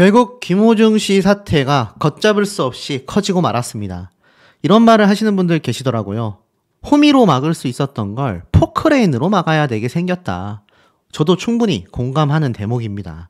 결국 김호중 씨 사태가 걷잡을 수 없이 커지고 말았습니다. 이런 말을 하시는 분들 계시더라고요. 호미로 막을 수 있었던 걸 포크레인으로 막아야 되게 생겼다. 저도 충분히 공감하는 대목입니다.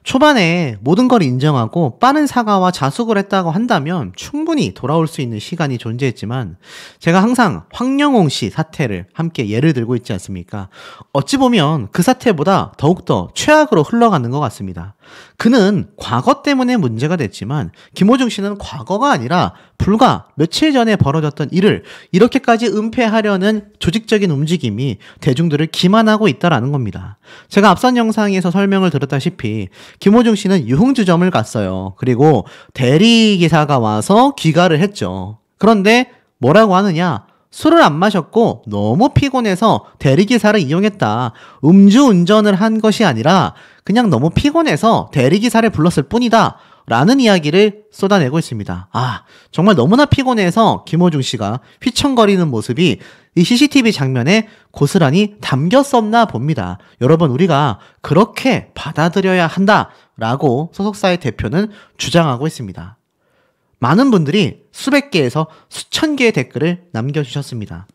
초반에 모든 걸 인정하고 빠른 사과와 자숙을 했다고 한다면 충분히 돌아올 수 있는 시간이 존재했지만 제가 항상 황영옹 씨 사태를 함께 예를 들고 있지 않습니까? 어찌 보면 그 사태보다 더욱더 최악으로 흘러가는 것 같습니다. 그는 과거 때문에 문제가 됐지만 김호중 씨는 과거가 아니라 불과 며칠 전에 벌어졌던 일을 이렇게까지 은폐하려는 조직적인 움직임이 대중들을 기만하고 있다는 겁니다. 제가 앞선 영상에서 설명을 드렸다시피 김호중 씨는 유흥주점을 갔어요. 그리고 대리기사가 와서 귀가를 했죠. 그런데 뭐라고 하느냐? 술을 안 마셨고 너무 피곤해서 대리기사를 이용했다. 음주운전을 한 것이 아니라 그냥 너무 피곤해서 대리기사를 불렀을 뿐이다. 라는 이야기를 쏟아내고 있습니다. 정말 너무나 피곤해서 김호중 씨가 휘청거리는 모습이 이 CCTV 장면에 고스란히 담겼었나 봅니다. 여러분, 우리가 그렇게 받아들여야 한다라고 소속사의 대표는 주장하고 있습니다. 많은 분들이 수백 개에서 수천 개의 댓글을 남겨주셨습니다.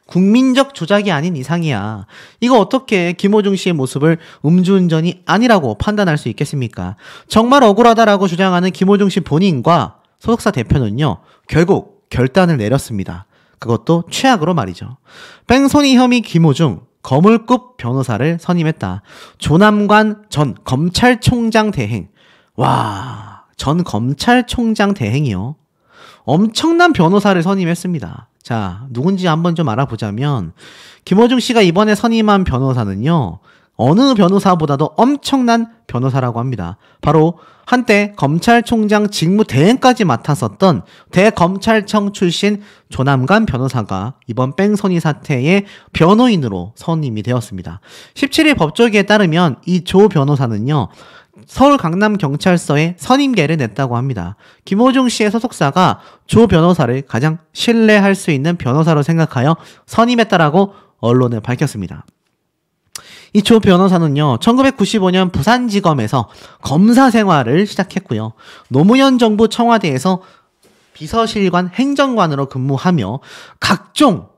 국민적 조작이 아닌 이상이야. 이거 어떻게 김호중 씨의 모습을 음주운전이 아니라고 판단할 수 있겠습니까? 정말 억울하다라고 주장하는 김호중 씨 본인과 소속사 대표는요, 결국 결단을 내렸습니다. 그것도 최악으로 말이죠. 뺑소니 혐의 김호중 거물급 변호사를 선임했다. 조남관 전 검찰총장 대행. 전 검찰총장 대행이요. 엄청난 변호사를 선임했습니다. 자, 누군지 한번 좀 알아보자면 김호중 씨가 이번에 선임한 변호사는요, 어느 변호사보다도 엄청난 변호사라고 합니다. 바로 한때 검찰총장 직무 대행까지 맡았었던 대검찰청 출신 조남관 변호사가 이번 뺑소니 사태의 변호인으로 선임이 되었습니다. 17일 법조기에 따르면 이 조 변호사는요, 서울 강남경찰서에 선임계를 냈다고 합니다. 김호중 씨의 소속사가 조 변호사를 가장 신뢰할 수 있는 변호사로 생각하여 선임했다라고 언론에 밝혔습니다. 이 조 변호사는요, 1995년 부산지검에서 검사 생활을 시작했고요. 노무현 정부 청와대에서 비서실관 행정관으로 근무하며 각종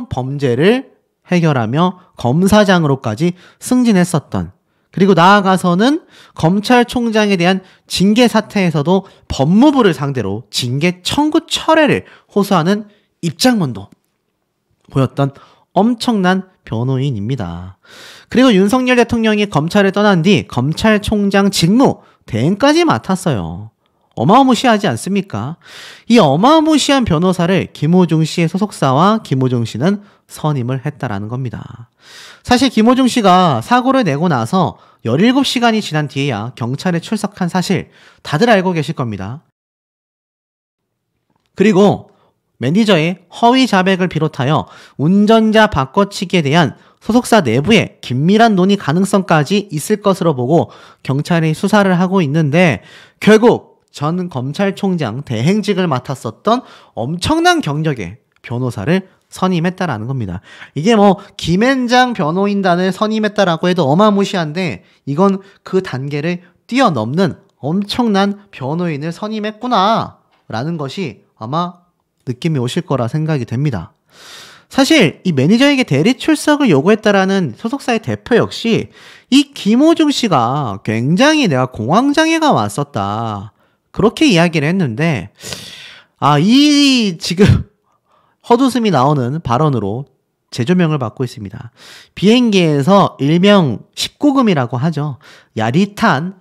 범죄를 해결하며 검사장으로까지 승진했었던, 그리고 나아가서는 검찰총장에 대한 징계 사태에서도 법무부를 상대로 징계 청구 철회를 호소하는 입장문도 보였던 엄청난 변호인입니다. 그리고 윤석열 대통령이 검찰을 떠난 뒤 검찰총장 직무 대행까지 맡았어요. 어마어마시하지 않습니까? 이 어마어마시한 변호사를 김호중 씨의 소속사와 김호중 씨는 선임을 했다라는 겁니다. 사실 김호중 씨가 사고를 내고 나서 17시간이 지난 뒤에야 경찰에 출석한 사실 다들 알고 계실 겁니다. 그리고 매니저의 허위 자백을 비롯하여 운전자 바꿔치기에 대한 소속사 내부의 긴밀한 논의 가능성까지 있을 것으로 보고 경찰이 수사를 하고 있는데, 결국 전 검찰총장 대행직을 맡았었던 엄청난 경력의 변호사를 선임했다라는 겁니다. 이게 김앤장 변호인단을 선임했다라고 해도 어마무시한데, 이건 그 단계를 뛰어넘는 엄청난 변호인을 선임했구나 라는 것이 아마 느낌이 오실 거라 생각이 됩니다. 사실 이 매니저에게 대리 출석을 요구했다라는 소속사의 대표 역시 이 김호중 씨가 굉장히 내가 공황장애가 왔었다, 그렇게 이야기를 했는데, 이 지금 헛웃음이 나오는 발언으로 재조명을 받고 있습니다. 비행기에서 일명 19금이라고 하죠. 야릇한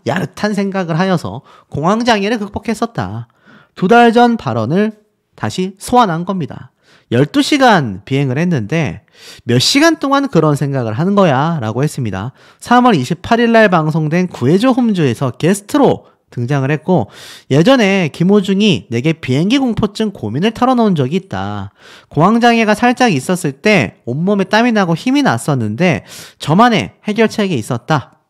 생각을 하여서 공황장애를 극복했었다. 2달 전 발언을 다시 소환한 겁니다. 12시간 비행을 했는데 몇 시간 동안 그런 생각을 하는 거야 라고 했습니다. 3월 28일 날 방송된 구해줘 홈즈에서 게스트로 등장을 했고, 예전에 김호중이 내게 비행기 공포증 고민을 털어놓은 적이 있다. 공황장애가 살짝 있었을 때 온몸에 땀이 나고 힘이 났었는데 저만의 해결책이 있었다.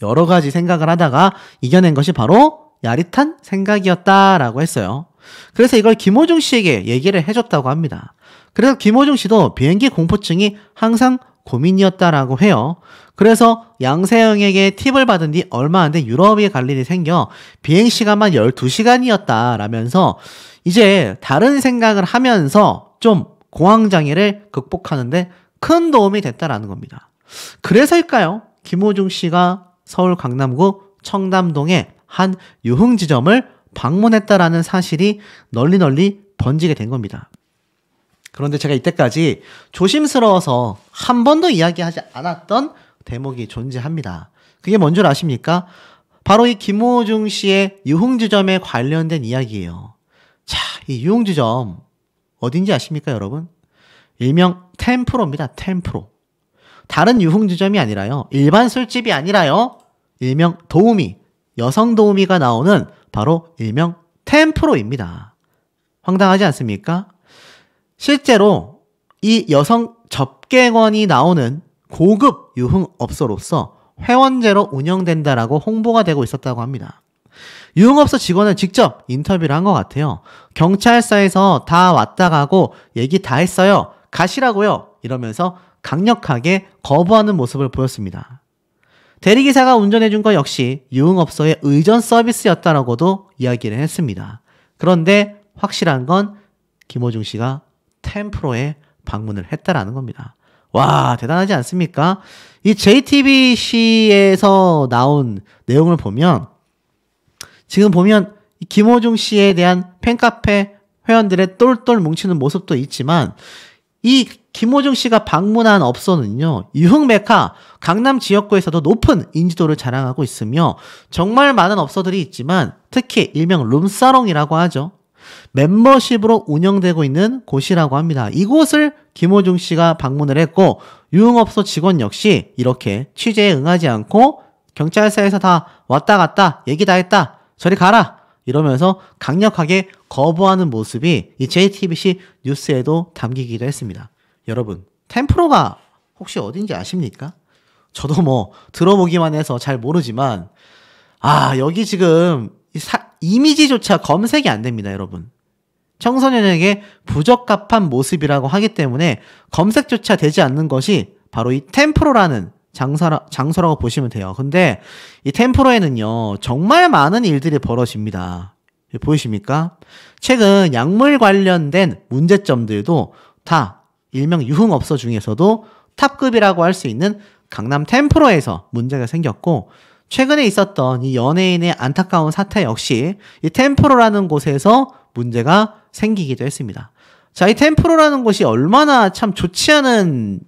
여러 가지 생각을 하다가 이겨낸 것이 바로 야릇한 생각이었다라고 했어요. 그래서 이걸 김호중 씨에게 얘기를 해줬다고 합니다. 그래서 김호중 씨도 비행기 공포증이 항상 고민이었다라고 해요. 그래서 양세형에게 팁을 받은 뒤 얼마 안 돼 유럽에 갈 일이 생겨 비행시간만 12시간이었다라면서 이제 다른 생각을 하면서 좀 공황장애를 극복하는데 큰 도움이 됐다라는 겁니다. 그래서일까요? 김호중 씨가 서울 강남구 청담동의 한 유흥지점을 방문했다라는 사실이 널리 번지게 된 겁니다. 그런데 제가 이때까지 조심스러워서 한 번도 이야기하지 않았던 대목이 존재합니다. 그게 뭔 줄 아십니까? 바로 이 김호중 씨의 유흥지점에 관련된 이야기예요. 자, 이 유흥지점 어딘지 아십니까, 여러분? 일명 템프로입니다. 템프로. 다른 유흥지점이 아니라요. 일반 술집이 아니라요. 일명 도우미, 여성 도우미가 나오는 바로 일명 템프로입니다. 황당하지 않습니까? 실제로 이 여성 접객원이 나오는 고급 유흥업소로서 회원제로 운영된다라고 홍보가 되고 있었다고 합니다. 유흥업소 직원을 직접 인터뷰를 한 것 같아요. 경찰서에서 다 왔다 가고 얘기 다 했어요. 가시라고요. 이러면서 강력하게 거부하는 모습을 보였습니다. 대리기사가 운전해준 거 역시 유흥업소의 의전 서비스였다라고도 이야기를 했습니다. 그런데 확실한 건 김호중 씨가 템프로에 방문을 했다라는 겁니다. 와, 대단하지 않습니까? 이 JTBC에서 나온 내용을 보면 지금 보면 김호중 씨에 대한 팬카페 회원들의 똘똘 뭉치는 모습도 있지만 이 김호중 씨가 방문한 업소는요, 유흥 메카 강남 지역구에서도 높은 인지도를 자랑하고 있으며 정말 많은 업소들이 있지만 특히 일명 룸사롱이라고 하죠. 멤버십으로 운영되고 있는 곳이라고 합니다. 이곳을 김호중 씨가 방문을 했고 유흥업소 직원 역시 이렇게 취재에 응하지 않고 경찰서에서 다 왔다 갔다 얘기 다 했다 저리 가라 이러면서 강력하게 거부하는 모습이 이 JTBC 뉴스에도 담기기도 했습니다. 여러분, 템프로가 혹시 어딘지 아십니까? 저도 뭐 들어보기만 해서 잘 모르지만 여기 지금 이미지조차 검색이 안 됩니다, 여러분. 청소년에게 부적합한 모습이라고 하기 때문에 검색조차 되지 않는 것이 바로 이 템프로라는 장소라고 보시면 돼요. 근데 이 템프로에는요, 정말 많은 일들이 벌어집니다. 보이십니까? 최근 약물 관련된 문제점들도 다 일명 유흥업소 중에서도 탑급이라고 할 수 있는 강남 템프로에서 문제가 생겼고, 최근에 있었던 이 연예인의 안타까운 사태 역시 이 템프로라는 곳에서 문제가 생기기도 했습니다. 자, 이 템프로라는 곳이 얼마나 참 좋지 않은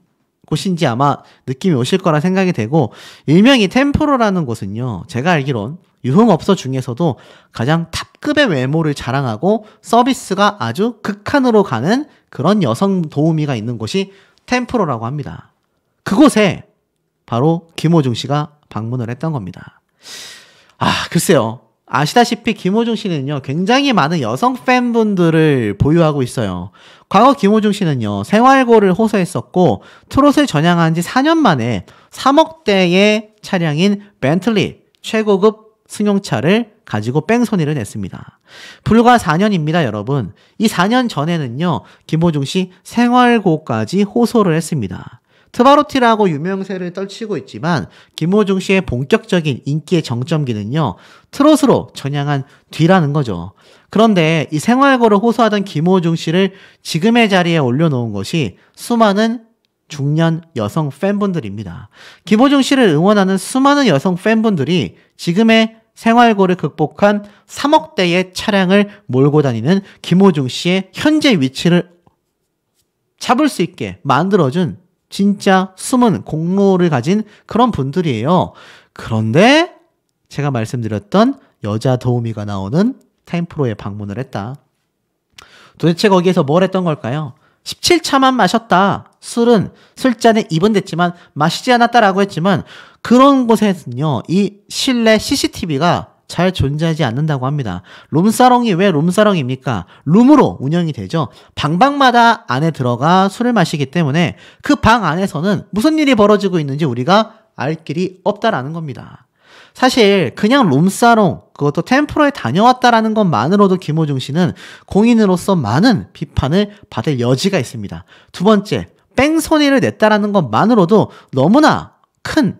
곳인지 아마 느낌이 오실 거라 생각이 되고, 일명 이 템프로라는 곳은요, 제가 알기론 유흥업소 중에서도 가장 탑급의 외모를 자랑하고 서비스가 아주 극한으로 가는 그런 여성 도우미가 있는 곳이 템프로라고 합니다. 그곳에 바로 김호중 씨가 방문을 했던 겁니다. 글쎄요. 아시다시피 김호중 씨는요, 굉장히 많은 여성 팬분들을 보유하고 있어요. 과거 김호중 씨는요, 생활고를 호소했었고, 트롯을 전향한 지 4년 만에 3억대의 차량인 벤틀리 최고급 승용차를 가지고 뺑소니를 냈습니다. 불과 4년입니다, 여러분. 이 4년 전에는요, 김호중 씨 생활고까지 호소를 했습니다. 트바로티라고 유명세를 떨치고 있지만 김호중 씨의 본격적인 인기의 정점기는요, 트롯으로 전향한 뒤라는 거죠. 그런데 이 생활고를 호소하던 김호중 씨를 지금의 자리에 올려놓은 것이 수많은 중년 여성 팬분들입니다. 김호중 씨를 응원하는 수많은 여성 팬분들이 지금의 생활고를 극복한 3억대의 차량을 몰고 다니는 김호중 씨의 현재 위치를 잡을 수 있게 만들어준 진짜 숨은 공로를 가진 그런 분들이에요. 그런데 제가 말씀드렸던 여자 도우미가 나오는 템프로에 방문을 했다. 도대체 거기에서 뭘 했던 걸까요? 17차만 마셨다. 술잔에 입은 됐지만 마시지 않았다라고 했지만 그런 곳에는요, 이 실내 CCTV가 잘 존재하지 않는다고 합니다. 룸사롱이 왜 룸사롱입니까? 룸으로 운영이 되죠. 방방마다 안에 들어가 술을 마시기 때문에 그 방 안에서는 무슨 일이 벌어지고 있는지 우리가 알 길이 없다라는 겁니다. 사실 그냥 룸사롱, 그것도 템프로에 다녀왔다라는 것만으로도 김호중 씨는 공인으로서 많은 비판을 받을 여지가 있습니다. 두 번째, 뺑소니를 냈다라는 것만으로도 너무나 큰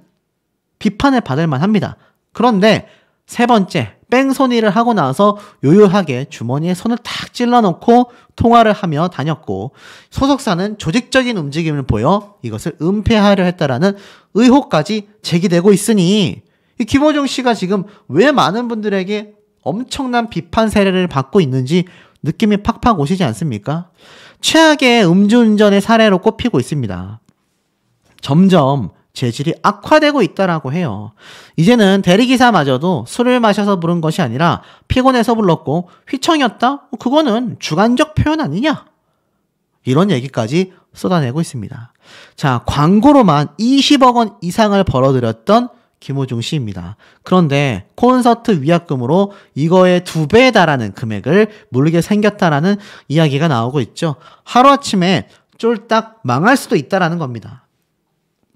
비판을 받을 만합니다. 그런데 세 번째, 뺑소니를 하고 나서 요요하게 주머니에 손을 탁 찔러놓고 통화를 하며 다녔고, 소속사는 조직적인 움직임을 보여 이것을 은폐하려 했다라는 의혹까지 제기되고 있으니, 이 김호중 씨가 지금 왜 많은 분들에게 엄청난 비판 세례를 받고 있는지 느낌이 팍팍 오시지 않습니까? 최악의 음주운전의 사례로 꼽히고 있습니다. 점점 재질이 악화되고 있다라고 해요. 이제는 대리기사마저도 술을 마셔서 부른 것이 아니라 피곤해서 불렀고 휘청이었다? 그거는 주관적 표현 아니냐? 이런 얘기까지 쏟아내고 있습니다. 자, 광고로만 20억 원 이상을 벌어들였던 김호중 씨입니다. 그런데 콘서트 위약금으로 이거의 2배에 달하는 금액을 물게 생겼다라는 이야기가 나오고 있죠. 하루아침에 쫄딱 망할 수도 있다라는 겁니다.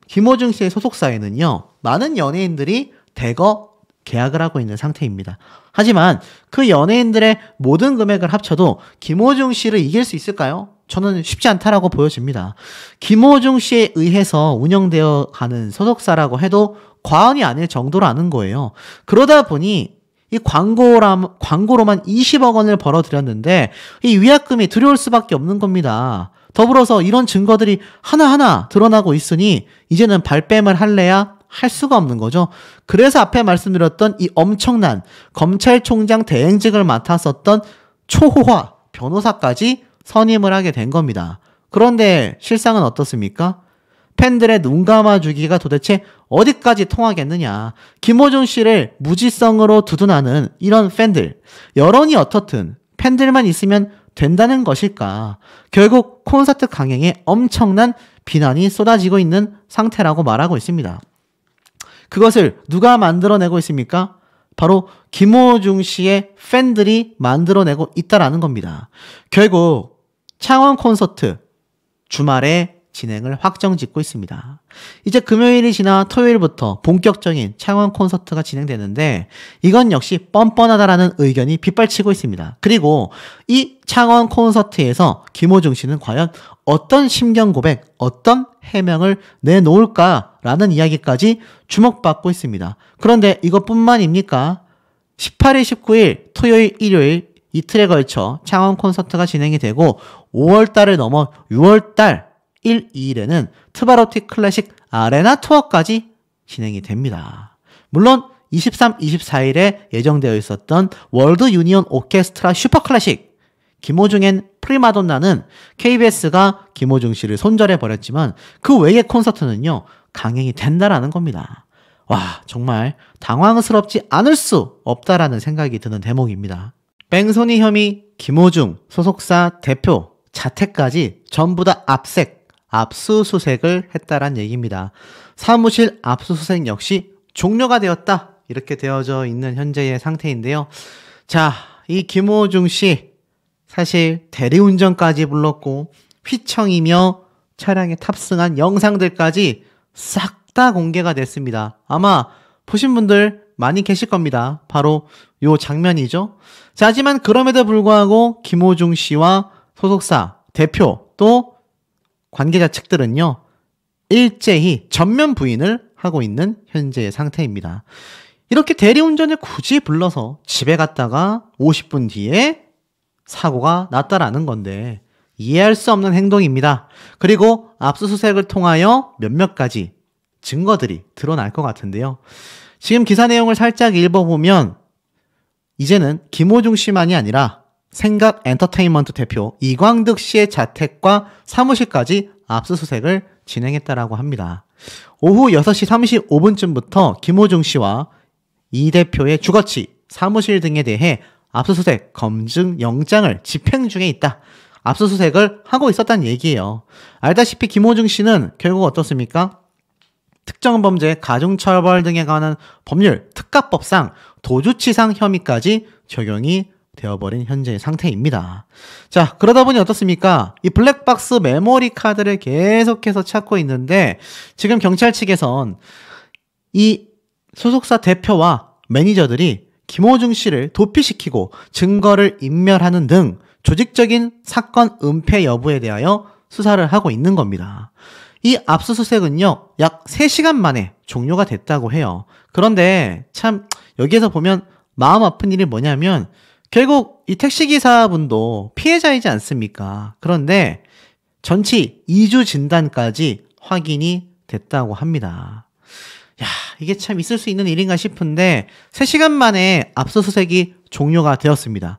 김호중 씨의 소속사에는요, 많은 연예인들이 대거 계약을 하고 있는 상태입니다. 하지만 그 연예인들의 모든 금액을 합쳐도 김호중 씨를 이길 수 있을까요? 저는 쉽지 않다라고 보여집니다. 김호중 씨에 의해서 운영되어 가는 소속사라고 해도 과언이 아닐 정도라는 거예요. 그러다 보니 이 광고로만 20억 원을 벌어들였는데 이 위약금이 들여올 수밖에 없는 겁니다. 더불어서 이런 증거들이 하나하나 드러나고 있으니 이제는 발뺌을 할래야 할 수가 없는 거죠. 그래서 앞에 말씀드렸던 이 엄청난 검찰총장 대행직을 맡았었던 초호화 변호사까지 선임을 하게 된 겁니다. 그런데 실상은 어떻습니까? 팬들의 눈 감아주기가 도대체 어디까지 통하겠느냐. 김호중 씨를 무지성으로 두둔하는 이런 팬들, 여론이 어떻든 팬들만 있으면 된다는 것일까. 결국 콘서트 강행에 엄청난 비난이 쏟아지고 있는 상태라고 말하고 있습니다. 그것을 누가 만들어내고 있습니까? 바로 김호중 씨의 팬들이 만들어내고 있다라는 겁니다. 결국 창원 콘서트 주말에 진행을 확정짓고 있습니다. 이제 금요일이 지나 토요일부터 본격적인 창원 콘서트가 진행되는데 이건 역시 뻔뻔하다라는 의견이 빗발치고 있습니다. 그리고 이 창원 콘서트에서 김호중 씨는 과연 어떤 심경 고백, 어떤 해명을 내놓을까라는 이야기까지 주목받고 있습니다. 그런데 이것뿐만입니까? 18일, 19일, 토요일, 일요일 이틀에 걸쳐 창원 콘서트가 진행이 되고 5월달을 넘어 6월달 1, 2일에는 트바로티 클래식 아레나 투어까지 진행이 됩니다. 물론 23, 24일에 예정되어 있었던 월드 유니온 오케스트라 슈퍼클래식 김호중앤 프리마돈나는 KBS가 김호중 씨를 손절해버렸지만 그 외의 콘서트는요 강행이 된다라는 겁니다. 와, 정말 당황스럽지 않을 수 없다라는 생각이 드는 대목입니다. 뺑소니 혐의 김호중 소속사 대표 자택까지 전부 다 압수수색을 했다란 얘기입니다. 사무실 압수수색 역시 종료가 되었다. 이렇게 되어져 있는 현재의 상태인데요. 자, 이 김호중 씨 사실 대리운전까지 불렀고 휘청이며 차량에 탑승한 영상들까지 싹 다 공개가 됐습니다. 아마 보신 분들 많이 계실 겁니다. 바로 요 장면이죠. 자, 하지만 그럼에도 불구하고 김호중 씨와 소속사 대표 또 관계자 측들은요 일제히 전면 부인을 하고 있는 현재의 상태입니다. 이렇게 대리운전을 굳이 불러서 집에 갔다가 50분 뒤에 사고가 났다라는 건데 이해할 수 없는 행동입니다. 그리고 압수수색을 통하여 몇몇 가지 증거들이 드러날 것 같은데요. 지금 기사 내용을 살짝 읽어보면 이제는 김호중 씨만이 아니라 생각 엔터테인먼트 대표 이광득 씨의 자택과 사무실까지 압수수색을 진행했다라고 합니다. 오후 6시 35분쯤부터 김호중 씨와 이 대표의 주거지, 사무실 등에 대해 압수수색, 검증 영장을 집행 중에 있다. 압수수색을 하고 있었다는 얘기예요. 알다시피 김호중 씨는 결국 어떻습니까? 특정범죄, 가중처벌 등에 관한 법률, 특가법상 도주치상 혐의까지 적용이 되어버린 현재의 상태입니다. 자, 그러다 보니 어떻습니까? 이 블랙박스 메모리 카드를 계속해서 찾고 있는데 지금 경찰 측에선 이 소속사 대표와 매니저들이 김호중 씨를 도피시키고 증거를 인멸하는 등 조직적인 사건 은폐 여부에 대하여 수사를 하고 있는 겁니다. 이 압수수색은요, 약 3시간 만에 종료가 됐다고 해요. 그런데 참 여기에서 보면 마음 아픈 일이 뭐냐면 결국 이 택시기사분도 피해자이지 않습니까? 그런데 전치 2주 진단까지 확인이 됐다고 합니다. 야, 이게 참 있을 수 있는 일인가 싶은데 3시간 만에 압수수색이 종료가 되었습니다.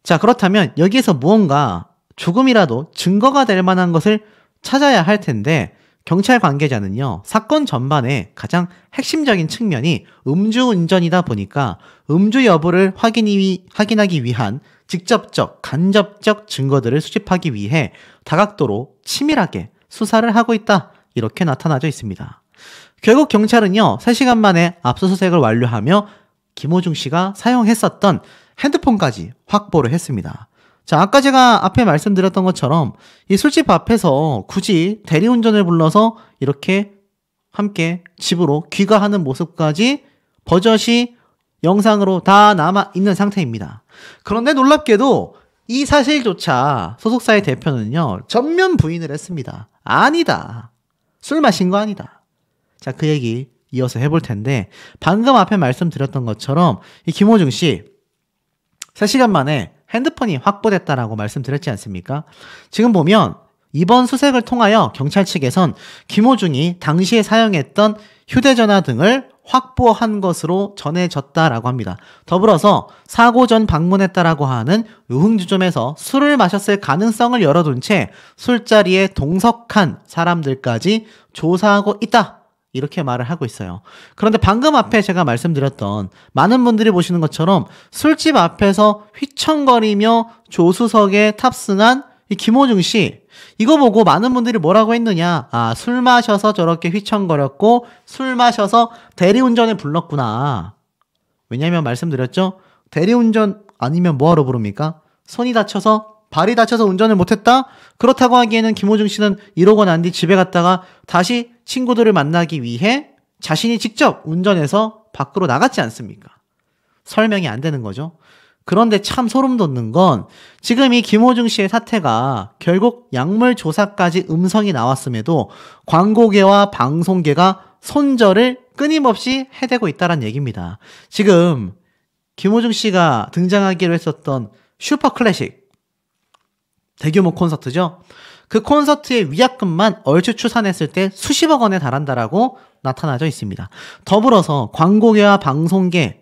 자, 그렇다면 여기에서 무언가 조금이라도 증거가 될 만한 것을 찾아야 할 텐데 경찰 관계자는요, 사건 전반에 가장 핵심적인 측면이 음주운전이다 보니까 음주 여부를 확인하기 위한 직접적, 간접적 증거들을 수집하기 위해 다각도로 치밀하게 수사를 하고 있다. 이렇게 나타나져 있습니다. 결국 경찰은요, 3시간 만에 압수수색을 완료하며 김호중 씨가 사용했었던 핸드폰까지 확보를 했습니다. 자, 아까 제가 앞에 말씀드렸던 것처럼 이 술집 앞에서 굳이 대리운전을 불러서 이렇게 함께 집으로 귀가하는 모습까지 버젓이 영상으로 다 남아있는 상태입니다. 그런데 놀랍게도 이 사실조차 소속사의 대표는요, 전면 부인을 했습니다. 아니다. 술 마신 거 아니다. 자, 그 얘기 이어서 해볼 텐데 방금 앞에 말씀드렸던 것처럼 이 김호중 씨 3시간 만에 핸드폰이 확보됐다라고 말씀드렸지 않습니까? 지금 보면 이번 수색을 통하여 경찰 측에선 김호중이 당시에 사용했던 휴대전화 등을 확보한 것으로 전해졌다라고 합니다. 더불어서 사고 전 방문했다라고 하는 유흥주점에서 술을 마셨을 가능성을 열어둔 채 술자리에 동석한 사람들까지 조사하고 있다. 이렇게 말을 하고 있어요. 그런데 방금 앞에 제가 말씀드렸던 많은 분들이 보시는 것처럼 술집 앞에서 휘청거리며 조수석에 탑승한 이 김호중 씨, 이거 보고 많은 분들이 뭐라고 했느냐. 아, 술 마셔서 저렇게 휘청거렸고 술 마셔서 대리운전을 불렀구나. 왜냐면 말씀드렸죠. 대리운전 아니면 뭐하러 부릅니까? 손이 다쳐서 발이 다쳐서 운전을 못했다? 그렇다고 하기에는 김호중 씨는 이러고 난 뒤 집에 갔다가 다시 친구들을 만나기 위해 자신이 직접 운전해서 밖으로 나갔지 않습니까? 설명이 안 되는 거죠. 그런데 참 소름 돋는 건 지금 이 김호중 씨의 사태가 결국 약물 조사까지 음성이 나왔음에도 광고계와 방송계가 손절을 끊임없이 해대고 있다는 얘기입니다. 지금 김호중 씨가 등장하기로 했었던 슈퍼클래식 대규모 콘서트죠. 그 콘서트의 위약금만 얼추 추산했을 때 수십억 원에 달한다라고 나타나져 있습니다. 더불어서 광고계와 방송계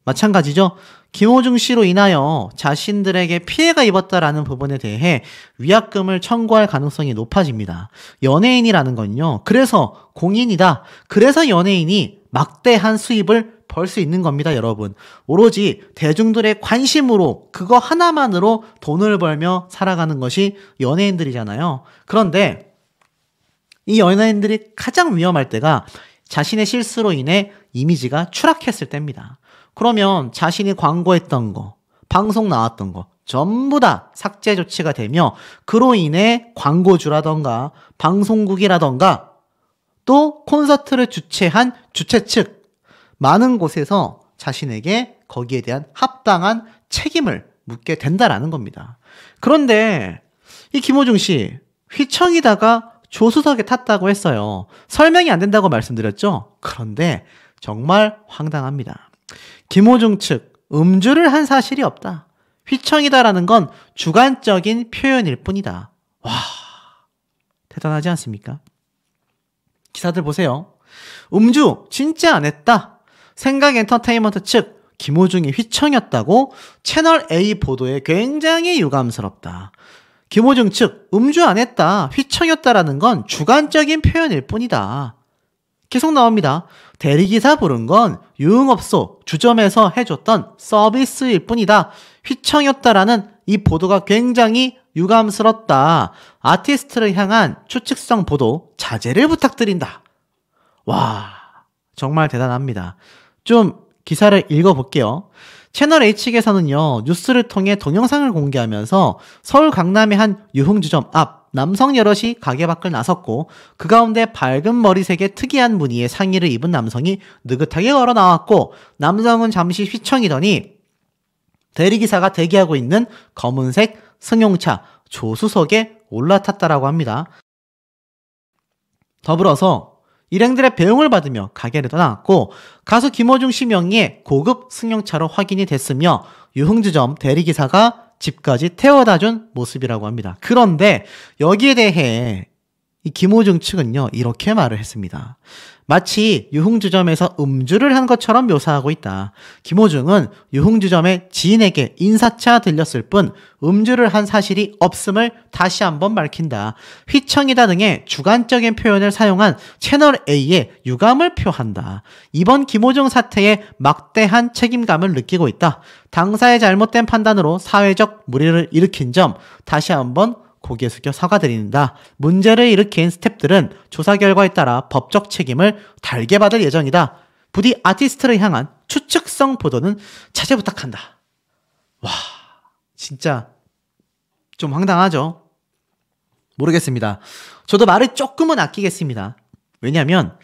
마찬가지죠. 김호중 씨로 인하여 자신들에게 피해가 입었다라는 부분에 대해 위약금을 청구할 가능성이 높아집니다. 연예인이라는 건요. 그래서 공인이다. 그래서 연예인이 막대한 수입을 벌 수 있는 겁니다, 여러분. 오로지 대중들의 관심으로 그거 하나만으로 돈을 벌며 살아가는 것이 연예인들이잖아요. 그런데 이 연예인들이 가장 위험할 때가 자신의 실수로 인해 이미지가 추락했을 때입니다. 그러면 자신이 광고했던 거, 방송 나왔던 거 전부 다 삭제 조치가 되며 그로 인해 광고주라던가 방송국이라던가 또 콘서트를 주최한 주최 측 많은 곳에서 자신에게 거기에 대한 합당한 책임을 묻게 된다라는 겁니다. 그런데 이 김호중 씨 휘청이다가 조수석에 탔다고 했어요. 설명이 안 된다고 말씀드렸죠? 그런데 정말 황당합니다. 김호중 측 음주를 한 사실이 없다. 휘청이다라는 건 주관적인 표현일 뿐이다. 와, 대단하지 않습니까? 기사들 보세요. 음주 진짜 안 했다. 생각엔터테인먼트 측 김호중이 휘청이었다고 채널A 보도에 굉장히 유감스럽다. 김호중 측 음주 안 했다. 휘청이었다라는 건 주관적인 표현일 뿐이다. 계속 나옵니다. 대리기사 부른 건 유흥업소 주점에서 해줬던 서비스일 뿐이다. 휘청이었다라는 이 보도가 굉장히 유감스럽다. 아티스트를 향한 추측성 보도 자제를 부탁드린다. 와, 정말 대단합니다. 좀 기사를 읽어볼게요. 채널A 측에서는요, 뉴스를 통해 동영상을 공개하면서 서울 강남의 한 유흥주점 앞 남성 여럿이 가게 밖을 나섰고 그 가운데 밝은 머리색의 특이한 무늬의 상의를 입은 남성이 느긋하게 걸어 나왔고 남성은 잠시 휘청이더니 대리기사가 대기하고 있는 검은색 승용차 조수석에 올라탔다라고 합니다. 더불어서 일행들의 배웅을 받으며 가게를 떠나갔고 가수 김호중 씨 명의의 고급 승용차로 확인이 됐으며 유흥주점 대리기사가 집까지 태워다준 모습이라고 합니다. 그런데 여기에 대해 이 김호중 측은요 이렇게 말을 했습니다. 마치 유흥주점에서 음주를 한 것처럼 묘사하고 있다. 김호중은 유흥주점의 지인에게 인사차 들렸을 뿐 음주를 한 사실이 없음을 다시 한번 밝힌다. 휘청이다 등의 주관적인 표현을 사용한 채널A의 유감을 표한다. 이번 김호중 사태에 막대한 책임감을 느끼고 있다. 당사의 잘못된 판단으로 사회적 물의를 일으킨 점 다시 한번 고개 숙여 사과드린다. 문제를 일으킨 스태프들은 조사 결과에 따라 법적 책임을 달게 받을 예정이다. 부디 아티스트를 향한 추측성 보도는 자제 부탁한다. 와, 진짜 좀 황당하죠? 모르겠습니다. 저도 말을 조금은 아끼겠습니다. 왜냐하면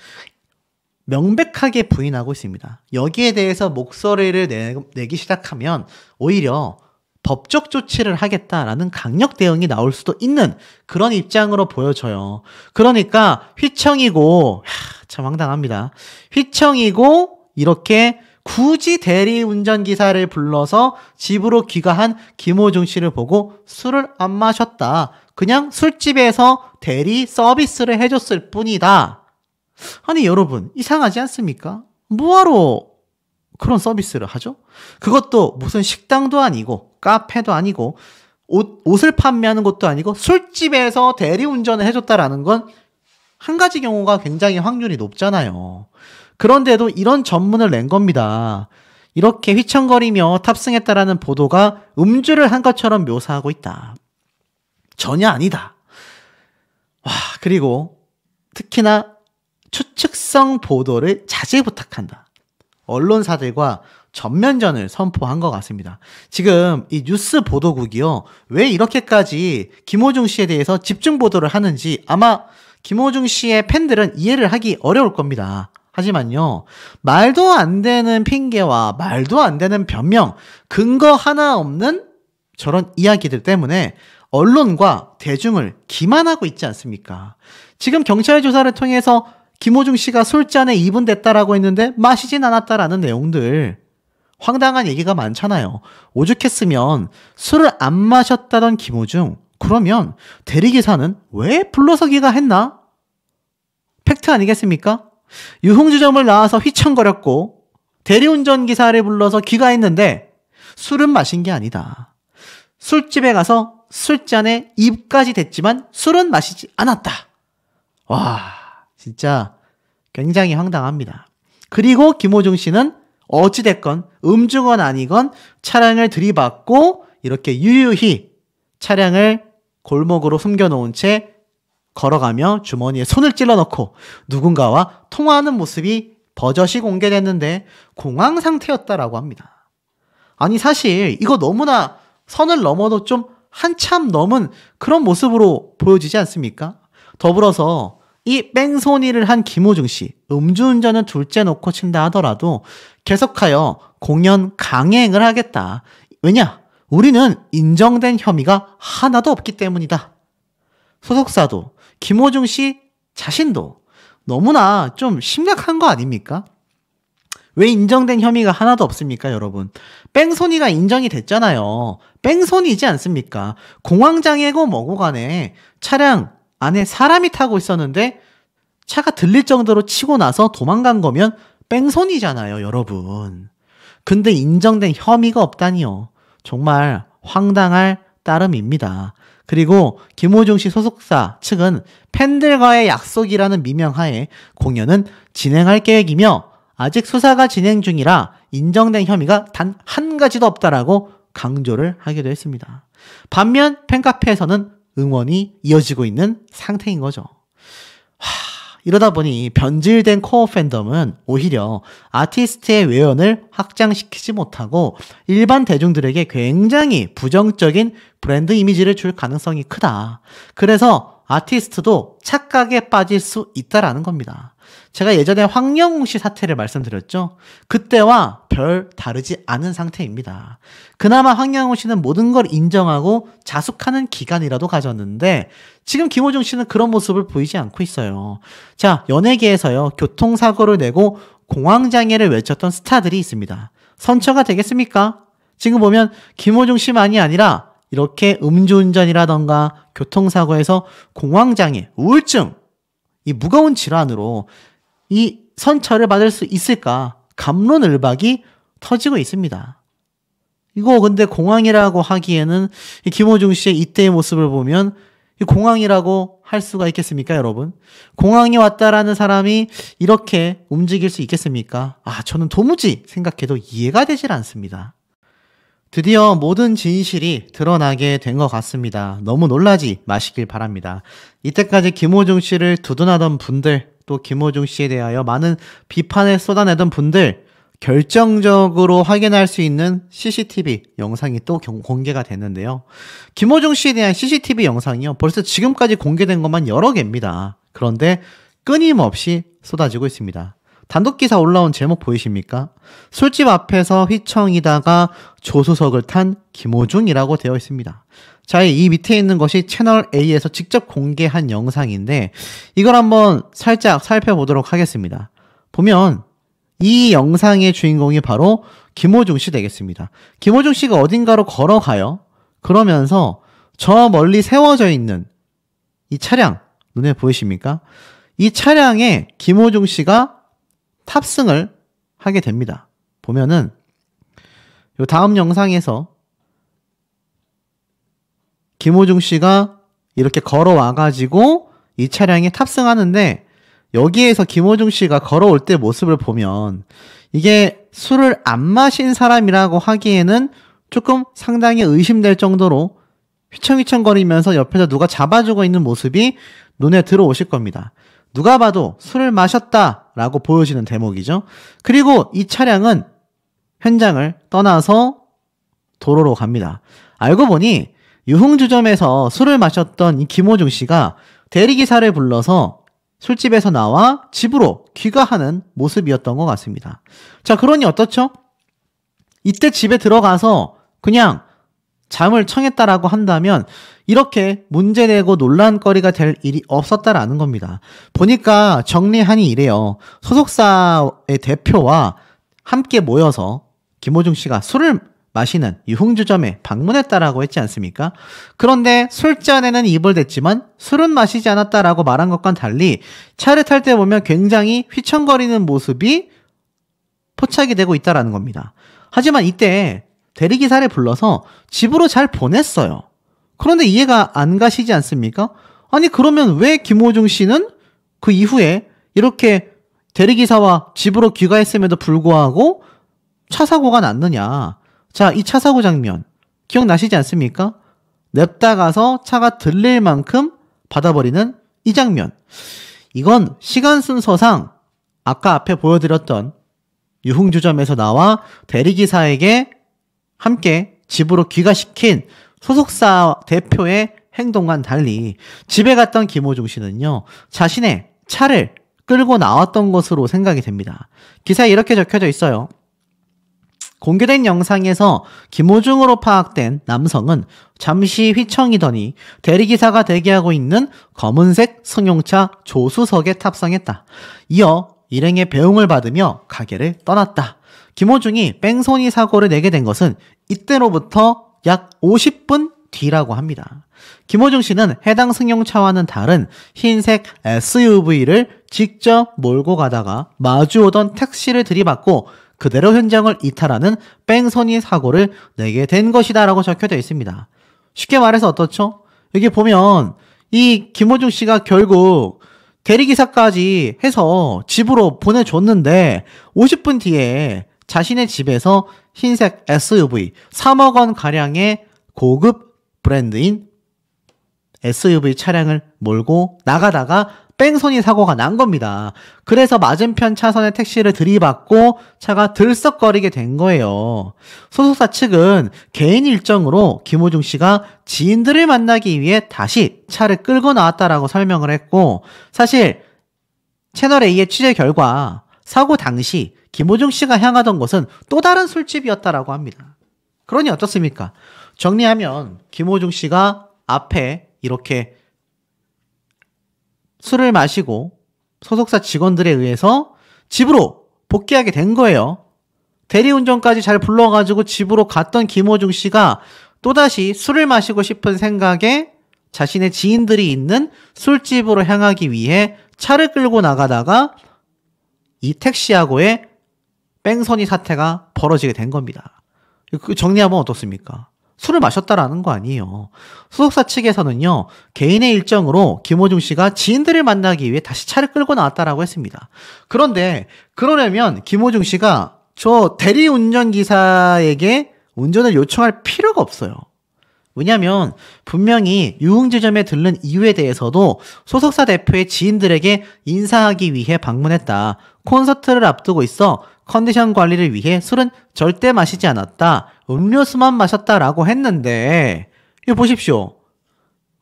명백하게 부인하고 있습니다. 여기에 대해서 목소리를 내기 시작하면 오히려 법적 조치를 하겠다라는 강력 대응이 나올 수도 있는 그런 입장으로 보여져요. 그러니까 휘청이고 참 황당합니다. 휘청이고 이렇게 굳이 대리운전기사를 불러서 집으로 귀가한 김호중 씨를 보고 술을 안 마셨다. 그냥 술집에서 대리 서비스를 해줬을 뿐이다. 아니 여러분 이상하지 않습니까? 뭐하러 그런 서비스를 하죠? 그것도 무슨 식당도 아니고 카페도 아니고 옷을 판매하는 것도 아니고 술집에서 대리운전을 해줬다라는 건 한 가지 경우가 굉장히 확률이 높잖아요. 그런데도 이런 전문을 낸 겁니다. 이렇게 휘청거리며 탑승했다라는 보도가 음주를 한 것처럼 묘사하고 있다. 전혀 아니다. 와, 그리고 특히나 추측성 보도를 자제 부탁한다. 언론사들과 전면전을 선포한 것 같습니다. 지금 이 뉴스 보도국이요. 왜 이렇게까지 김호중 씨에 대해서 집중 보도를 하는지 아마 김호중 씨의 팬들은 이해를 하기 어려울 겁니다. 하지만요. 말도 안 되는 핑계와 말도 안 되는 변명, 근거 하나 없는 저런 이야기들 때문에 언론과 대중을 기만하고 있지 않습니까? 지금 경찰 조사를 통해서 김호중 씨가 술잔에 2분 됐다라고 했는데 마시진 않았다라는 내용들 황당한 얘기가 많잖아요. 오죽했으면 술을 안 마셨다던 김호중 그러면 대리기사는 왜 불러서기가 했나? 팩트 아니겠습니까? 유흥주점을 나와서 휘청거렸고 대리운전기사를 불러서 귀가했는데 술은 마신 게 아니다. 술집에 가서 술잔에 입까지 댔지만 술은 마시지 않았다. 와, 진짜 굉장히 황당합니다. 그리고 김호중 씨는 어찌됐건 음주건 아니건 차량을 들이받고 이렇게 유유히 차량을 골목으로 숨겨놓은 채 걸어가며 주머니에 손을 찔러넣고 누군가와 통화하는 모습이 버젓이 공개됐는데 공황 상태였다라고 합니다. 아니 사실 이거 너무나 선을 넘어도 좀 한참 넘은 그런 모습으로 보여지지 않습니까? 더불어서 이 뺑소니를 한 김호중 씨, 음주운전은 둘째 놓고 친다 하더라도 계속하여 공연 강행을 하겠다. 왜냐? 우리는 인정된 혐의가 하나도 없기 때문이다. 소속사도 김호중 씨 자신도 너무나 좀 심각한 거 아닙니까? 왜 인정된 혐의가 하나도 없습니까, 여러분? 뺑소니가 인정이 됐잖아요. 뺑소니지 않습니까? 공황장애고 뭐고 간에 차량 안에 사람이 타고 있었는데 차가 들릴 정도로 치고 나서 도망간 거면 뺑소니잖아요, 여러분. 근데 인정된 혐의가 없다니요. 정말 황당할 따름입니다. 그리고 김호중 씨 소속사 측은 팬들과의 약속이라는 미명하에 공연은 진행할 계획이며 아직 수사가 진행 중이라 인정된 혐의가 단 한 가지도 없다라고 강조를 하기도 했습니다. 반면 팬카페에서는 응원이 이어지고 있는 상태인 거죠. 이러다 보니 변질된 코어 팬덤은 오히려 아티스트의 외연을 확장시키지 못하고 일반 대중들에게 굉장히 부정적인 브랜드 이미지를 줄 가능성이 크다. 그래서 아티스트도 착각에 빠질 수 있다라는 겁니다. 제가 예전에 황영우 씨 사태를 말씀드렸죠. 그때와 별 다르지 않은 상태입니다. 그나마 황영우 씨는 모든 걸 인정하고 자숙하는 기간이라도 가졌는데 지금 김호중 씨는 그런 모습을 보이지 않고 있어요. 자, 연예계에서요. 교통사고를 내고 공황장애를 외쳤던 스타들이 있습니다. 선처가 되겠습니까? 지금 보면 김호중 씨만이 아니라 이렇게 음주운전이라던가 교통사고에서 공황장애, 우울증, 이 무거운 질환으로 이 선처를 받을 수 있을까? 갑론을박이 터지고 있습니다. 이거 근데 공황이라고 하기에는 이 김호중 씨의 이때의 모습을 보면 이 공황이라고 할 수가 있겠습니까, 여러분? 공황이 왔다라는 사람이 이렇게 움직일 수 있겠습니까? 저는 도무지 생각해도 이해가 되질 않습니다. 드디어 모든 진실이 드러나게 된 것 같습니다. 너무 놀라지 마시길 바랍니다. 이때까지 김호중 씨를 두둔하던 분들, 또 김호중 씨에 대하여 많은 비판을 쏟아내던 분들, 결정적으로 확인할 수 있는 CCTV 영상이 또 공개가 됐는데요. 김호중 씨에 대한 CCTV 영상이요. 벌써 지금까지 공개된 것만 여러 개입니다. 그런데 끊임없이 쏟아지고 있습니다. 단독기사 올라온 제목 보이십니까? 술집 앞에서 휘청이다가 조수석을 탄 김호중이라고 되어 있습니다. 자, 이 밑에 있는 것이 채널 A에서 직접 공개한 영상인데 이걸 한번 살짝 살펴보도록 하겠습니다. 보면 이 영상의 주인공이 바로 김호중 씨 되겠습니다. 김호중 씨가 어딘가로 걸어가요. 그러면서 저 멀리 세워져 있는 이 차량, 눈에 보이십니까? 이 차량에 김호중 씨가 탑승을 하게 됩니다. 보면은 요 다음 영상에서 김호중 씨가 이렇게 걸어와가지고 이 차량에 탑승하는데 여기에서 김호중 씨가 걸어올 때 모습을 보면 이게 술을 안 마신 사람이라고 하기에는 조금 상당히 의심될 정도로 휘청휘청거리면서 옆에서 누가 잡아주고 있는 모습이 눈에 들어오실 겁니다. 누가 봐도 술을 마셨다라고 보여지는 대목이죠. 그리고 이 차량은 현장을 떠나서 도로로 갑니다. 알고 보니 유흥주점에서 술을 마셨던 이 김호중 씨가 대리기사를 불러서 술집에서 나와 집으로 귀가하는 모습이었던 것 같습니다. 자, 그러니 어떻죠? 이때 집에 들어가서 그냥 잠을 청했다라고 한다면 이렇게 문제내고 논란거리가 될 일이 없었다라는 겁니다. 보니까 정리하니 이래요. 소속사의 대표와 함께 모여서 김호중 씨가 술을 마시는 유흥주점에 방문했다라고 했지 않습니까? 그런데 술잔에는 입을 댔지만 술은 마시지 않았다라고 말한 것과는 달리 차를 탈 때 보면 굉장히 휘청거리는 모습이 포착이 되고 있다라는 겁니다. 하지만 이때 대리기사를 불러서 집으로 잘 보냈어요. 그런데 이해가 안 가시지 않습니까? 아니 그러면 왜 김호중 씨는 그 이후에 이렇게 대리기사와 집으로 귀가했음에도 불구하고 차 사고가 났느냐? 자, 이 차 사고 장면 기억나시지 않습니까? 냅다 가서 차가 들릴 만큼 받아버리는 이 장면. 이건 시간 순서상 아까 앞에 보여드렸던 유흥주점에서 나와 대리기사에게 함께 집으로 귀가시킨 소속사 대표의 행동과는 달리 집에 갔던 김호중 씨는요, 자신의 차를 끌고 나왔던 것으로 생각이 됩니다. 기사에 이렇게 적혀져 있어요. 공개된 영상에서 김호중으로 파악된 남성은 잠시 휘청이더니 대리기사가 대기하고 있는 검은색 승용차 조수석에 탑승했다. 이어 일행의 배웅을 받으며 가게를 떠났다. 김호중이 뺑소니 사고를 내게 된 것은 이때로부터 약 50분 뒤라고 합니다. 김호중 씨는 해당 승용차와는 다른 흰색 SUV를 직접 몰고 가다가 마주오던 택시를 들이받고 그대로 현장을 이탈하는 뺑소니 사고를 내게 된 것이다 라고 적혀져 있습니다. 쉽게 말해서 어떻죠? 여기 보면 이 김호중 씨가 결국 대리기사까지 해서 집으로 보내줬는데 50분 뒤에 자신의 집에서 흰색 SUV 3억 원 가량의 고급 브랜드인 SUV 차량을 몰고 나가다가 뺑소니 사고가 난 겁니다. 그래서 맞은편 차선의 택시를 들이받고 차가 들썩거리게 된 거예요. 소속사 측은 개인 일정으로 김호중 씨가 지인들을 만나기 위해 다시 차를 끌고 나왔다라고 설명을 했고, 사실 채널A의 취재 결과 사고 당시 김호중 씨가 향하던 곳은 또 다른 술집이었다라고 합니다. 그러니 어떻습니까? 정리하면 김호중 씨가 앞에 이렇게 술을 마시고 소속사 직원들에 의해서 집으로 복귀하게 된 거예요. 대리운전까지 잘 불러가지고 집으로 갔던 김호중 씨가 또다시 술을 마시고 싶은 생각에 자신의 지인들이 있는 술집으로 향하기 위해 차를 끌고 나가다가 이 택시하고의 뺑소니 사태가 벌어지게 된 겁니다. 정리하면 어떻습니까? 술을 마셨다라는 거 아니에요. 소속사 측에서는요, 개인의 일정으로 김호중 씨가 지인들을 만나기 위해 다시 차를 끌고 나왔다라고 했습니다. 그런데 그러려면 김호중 씨가 저 대리운전기사에게 운전을 요청할 필요가 없어요. 왜냐면 분명히 유흥지점에 들른 이유에 대해서도 소속사 대표의 지인들에게 인사하기 위해 방문했다. 콘서트를 앞두고 있어 컨디션 관리를 위해 술은 절대 마시지 않았다. 음료수만 마셨다라고 했는데, 이거 보십시오.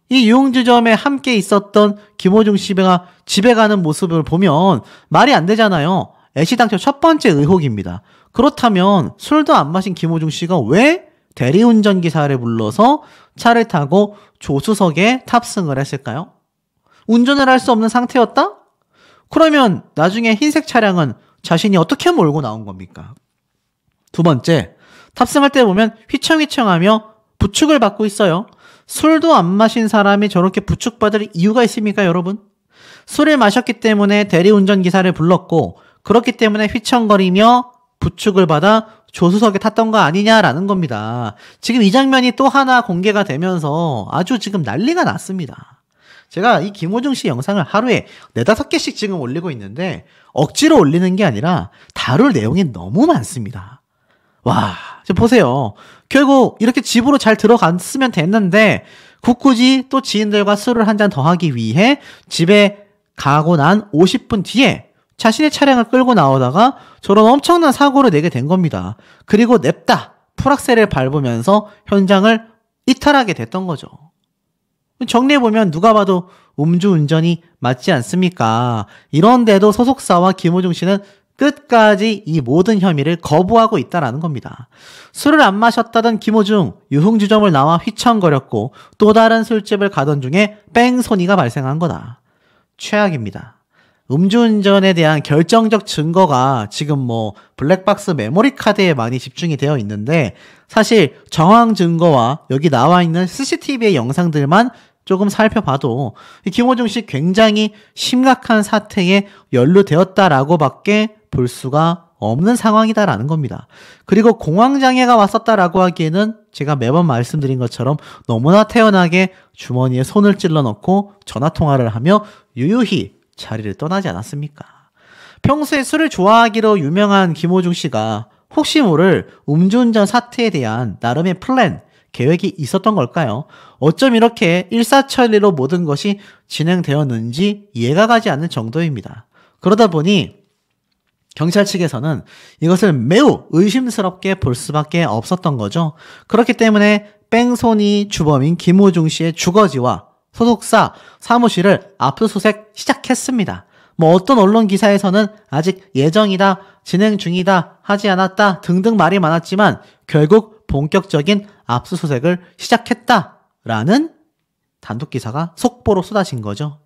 이 유흥지점에 함께 있었던 김호중 씨가 집에 가는 모습을 보면 말이 안 되잖아요. 애시당초 첫 번째 의혹입니다. 그렇다면 술도 안 마신 김호중 씨가 왜 대리운전기사를 불러서 차를 타고 조수석에 탑승을 했을까요? 운전을 할 수 없는 상태였다? 그러면 나중에 흰색 차량은 자신이 어떻게 몰고 나온 겁니까? 두 번째, 탑승할 때 보면 휘청휘청하며 부축을 받고 있어요. 술도 안 마신 사람이 저렇게 부축받을 이유가 있습니까, 여러분? 술을 마셨기 때문에 대리운전기사를 불렀고 그렇기 때문에 휘청거리며 부축을 받아 조수석에 탔던 거 아니냐라는 겁니다. 지금 이 장면이 또 하나 공개가 되면서 아주 지금 난리가 났습니다. 제가 이 김호중 씨 영상을 하루에 4-5개씩 지금 올리고 있는데 억지로 올리는 게 아니라 다룰 내용이 너무 많습니다. 와, 지금 보세요. 결국 이렇게 집으로 잘 들어갔으면 됐는데 굳이 또 지인들과 술을 한 잔 더 하기 위해 집에 가고 난 50분 뒤에 자신의 차량을 끌고 나오다가 저런 엄청난 사고를 내게 된 겁니다. 그리고 냅다 풀악셀을 밟으면서 현장을 이탈하게 됐던 거죠. 정리해보면 누가 봐도 음주운전이 맞지 않습니까? 이런데도 소속사와 김호중 씨는 끝까지 이 모든 혐의를 거부하고 있다는 겁니다. 술을 안 마셨다던 김호중, 유흥주점을 나와 휘청거렸고 또 다른 술집을 가던 중에 뺑소니가 발생한 거다. 최악입니다. 음주운전에 대한 결정적 증거가 지금 블랙박스 메모리 카드에 많이 집중이 되어 있는데 사실 정황 증거와 여기 나와 있는 CCTV의 영상들만 조금 살펴봐도 김호중 씨 굉장히 심각한 사태에 연루되었다라고 밖에 볼 수가 없는 상황이다라는 겁니다. 그리고 공황장애가 왔었다라고 하기에는 제가 매번 말씀드린 것처럼 너무나 태연하게 주머니에 손을 찔러 넣고 전화통화를 하며 유유히 자리를 떠나지 않았습니까? 평소에 술을 좋아하기로 유명한 김호중 씨가 혹시 모를 음주운전 사태에 대한 나름의 플랜, 계획이 있었던 걸까요? 어쩜 이렇게 일사천리로 모든 것이 진행되었는지 이해가 가지 않는 정도입니다. 그러다 보니 경찰 측에서는 이것을 매우 의심스럽게 볼 수밖에 없었던 거죠. 그렇기 때문에 뺑소니 주범인 김호중 씨의 주거지와 소속사 사무실을 압수수색 시작했습니다. 어떤 언론 기사에서는 아직 예정이다, 진행 중이다, 하지 않았다 등등 말이 많았지만 결국 본격적인 압수수색을 시작했다라는 단독 기사가 속보로 쏟아진 거죠.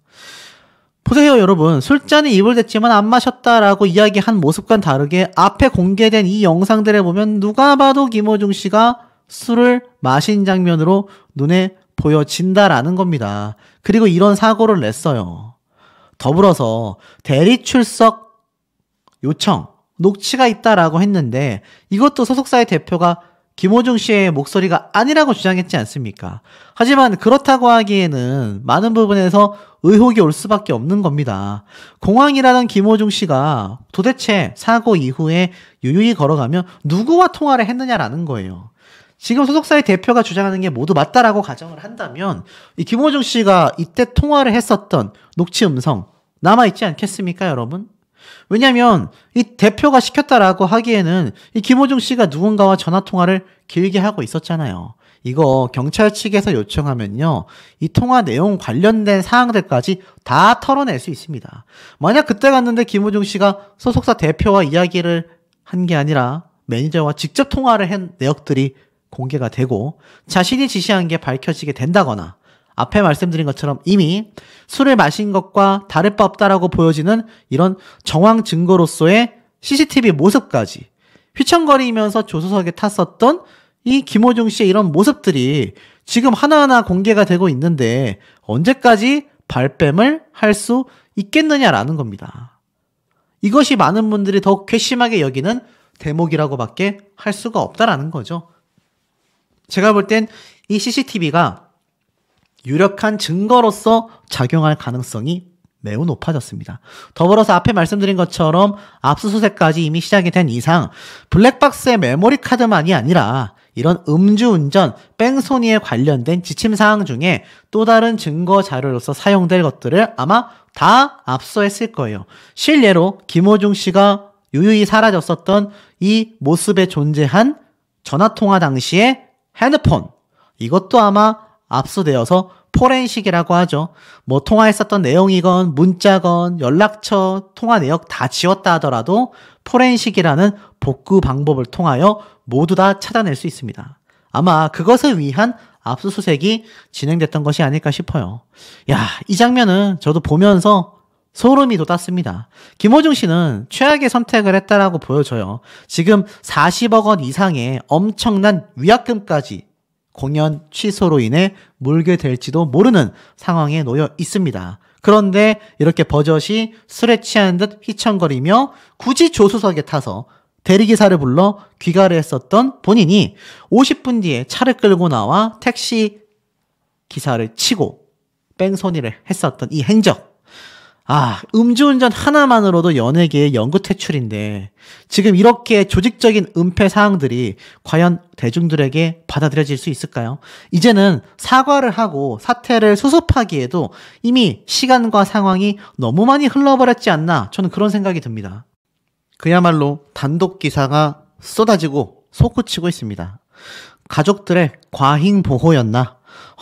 보세요, 여러분. 술잔이 입을 댔지만 안 마셨다라고 이야기한 모습과는 다르게 앞에 공개된 이 영상들을 보면 누가 봐도 김호중 씨가 술을 마신 장면으로 눈에 보여진다라는 겁니다. 그리고 이런 사고를 냈어요. 더불어서 대리 출석 요청, 녹취가 있다라고 했는데 이것도 소속사의 대표가 김호중 씨의 목소리가 아니라고 주장했지 않습니까? 하지만 그렇다고 하기에는 많은 부분에서 의혹이 올 수밖에 없는 겁니다. 공황이라는 김호중 씨가 도대체 사고 이후에 유유히 걸어가며 누구와 통화를 했느냐라는 거예요. 지금 소속사의 대표가 주장하는 게 모두 맞다라고 가정을 한다면 이 김호중 씨가 이때 통화를 했었던 녹취 음성 남아있지 않겠습니까, 여러분? 왜냐면 이 대표가 시켰다라고 하기에는 이 김호중 씨가 누군가와 전화통화를 길게 하고 있었잖아요. 이거 경찰 측에서 요청하면요, 이 통화 내용 관련된 사항들까지 다 털어낼 수 있습니다. 만약 그때 갔는데 김호중 씨가 소속사 대표와 이야기를 한 게 아니라 매니저와 직접 통화를 한 내역들이 공개가 되고 자신이 지시한 게 밝혀지게 된다거나 앞에 말씀드린 것처럼 이미 술을 마신 것과 다를 바 없다라고 보여지는 이런 정황 증거로서의 CCTV 모습까지 휘청거리면서 조수석에 탔었던 이 김호중 씨의 이런 모습들이 지금 하나하나 공개가 되고 있는데 언제까지 발뺌을 할 수 있겠느냐라는 겁니다. 이것이 많은 분들이 더욱 괘씸하게 여기는 대목이라고밖에 할 수가 없다라는 거죠. 제가 볼 땐 이 CCTV가 유력한 증거로서 작용할 가능성이 매우 높아졌습니다. 더불어서 앞에 말씀드린 것처럼 압수수색까지 이미 시작이 된 이상 블랙박스의 메모리 카드만이 아니라 이런 음주운전, 뺑소니에 관련된 지침사항 중에 또 다른 증거 자료로서 사용될 것들을 아마 다 압수했을 거예요. 실례로 김호중 씨가 유유히 사라졌었던 이 모습에 존재한 전화통화 당시의 핸드폰, 이것도 아마 압수되어서 포렌식이라고 하죠. 뭐 통화했었던 내용이건 문자건 연락처, 통화 내역 다 지웠다 하더라도 포렌식이라는 복구 방법을 통하여 모두 다 찾아낼 수 있습니다. 아마 그것을 위한 압수수색이 진행됐던 것이 아닐까 싶어요. 야, 이 장면은 저도 보면서 소름이 돋았습니다. 김호중 씨는 최악의 선택을 했다라고 보여져요. 지금 40억 원 이상의 엄청난 위약금까지 공연 취소로 인해 물게 될지도 모르는 상황에 놓여 있습니다. 그런데 이렇게 버젓이 술에 취한 듯 휘청거리며 굳이 조수석에 타서 대리기사를 불러 귀가를 했었던 본인이 50분 뒤에 차를 끌고 나와 택시 기사를 치고 뺑소니를 했었던 이 행적. 음주운전 하나만으로도 연예계의 영구퇴출인데 지금 이렇게 조직적인 은폐 사항들이 과연 대중들에게 받아들여질 수 있을까요? 이제는 사과를 하고 사태를 수습하기에도 이미 시간과 상황이 너무 많이 흘러버렸지 않나, 저는 그런 생각이 듭니다. 그야말로 단독 기사가 쏟아지고 솟구치고 있습니다. 가족들의 과잉 보호였나?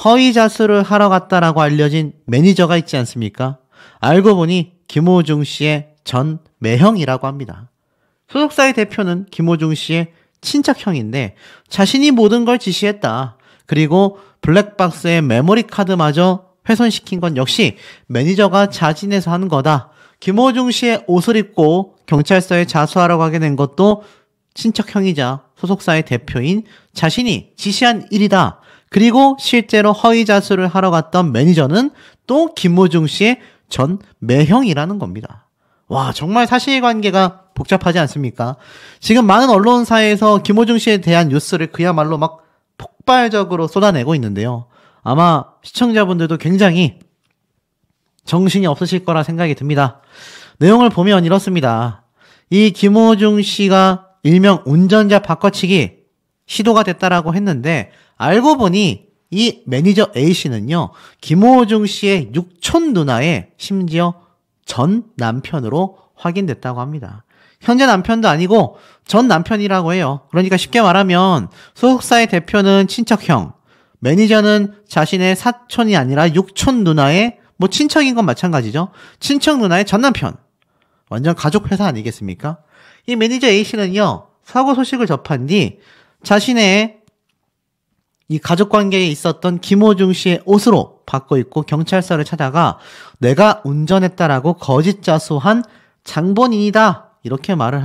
허위 자수를 하러 갔다라고 알려진 매니저가 있지 않습니까? 알고 보니 김호중 씨의 전 매형이라고 합니다. 소속사의 대표는 김호중 씨의 친척형인데 자신이 모든 걸 지시했다. 그리고 블랙박스의 메모리 카드마저 훼손시킨 건 역시 매니저가 자진해서 한 거다. 김호중 씨의 옷을 입고 경찰서에 자수하러 가게 된 것도 친척형이자 소속사의 대표인 자신이 지시한 일이다. 그리고 실제로 허위 자수를 하러 갔던 매니저는 또 김호중 씨의 전 매형이라는 겁니다. 와, 정말 사실관계가 복잡하지 않습니까? 지금 많은 언론사에서 김호중 씨에 대한 뉴스를 그야말로 막 폭발적으로 쏟아내고 있는데요. 아마 시청자분들도 굉장히 정신이 없으실 거라 생각이 듭니다. 내용을 보면 이렇습니다. 이 김호중 씨가 일명 운전자 바꿔치기 시도가 됐다라고 했는데 알고 보니 이 매니저 A씨는요, 김호중 씨의 육촌 누나의 심지어 전 남편으로 확인됐다고 합니다. 현재 남편도 아니고 전 남편이라고 해요. 그러니까 쉽게 말하면 소속사의 대표는 친척형, 매니저는 자신의 사촌이 아니라 육촌 누나의 뭐 친척인 건 마찬가지죠. 친척 누나의 전 남편. 완전 가족 회사 아니겠습니까? 이 매니저 A씨는요, 사고 소식을 접한 뒤 자신의 이 가족관계에 있었던 김호중 씨의 옷으로 바꿔 입고 경찰서를 찾아가 내가 운전했다라고 거짓 자수한 장본인이다, 이렇게 말을 하고